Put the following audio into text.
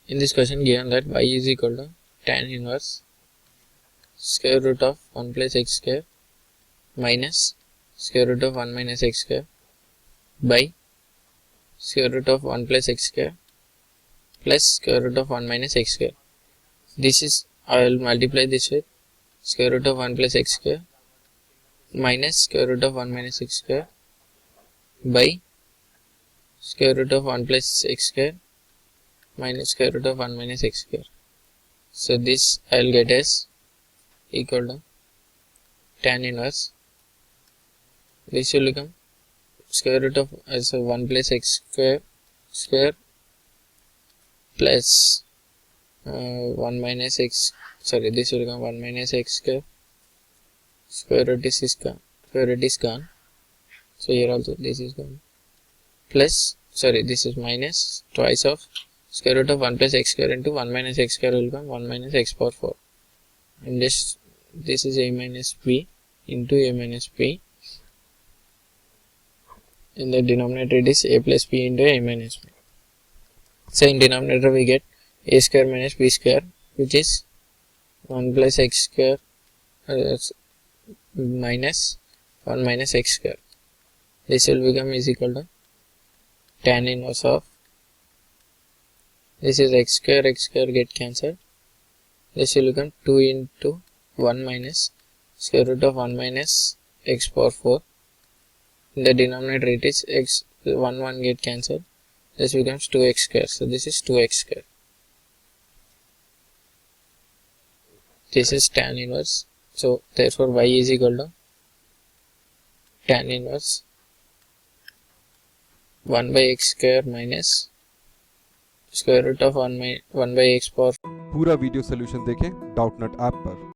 In this question given that y is equal to tan inverse square root of 1 plus x square minus square root of 1 minus x square by square root of 1 plus x square plus square root of 1 minus x square. This is, I will multiply this with square root of 1 plus x square minus square root of 1 minus x square by square root of 1 plus x square minus square root of 1 minus x square. So this I will get as equal to tan inverse. This will become square root of 1 plus x square plus 1 minus x, sorry, this will become 1 minus x square root is gone, so here also this is gone, plus, sorry, this is minus twice of square root of 1 plus x square into 1 minus x square will become 1 minus x power 4, and this is a minus b into a minus b. In the denominator it is a plus b into a minus b. So in denominator we get a square minus b square, which is 1 plus x square minus 1 minus x square. This will become is equal to tan inverse of, this is x square get cancelled. This will become 2 into 1 minus square root of 1 minus x power 4. In the denominator it is x, 1 get cancelled. This becomes 2x square. So this is 2x square. This is tan inverse. So therefore y is equal to tan inverse 1 by x square minus square root of 1 by x power. पूरा video solution देखें Doubtnut app पर।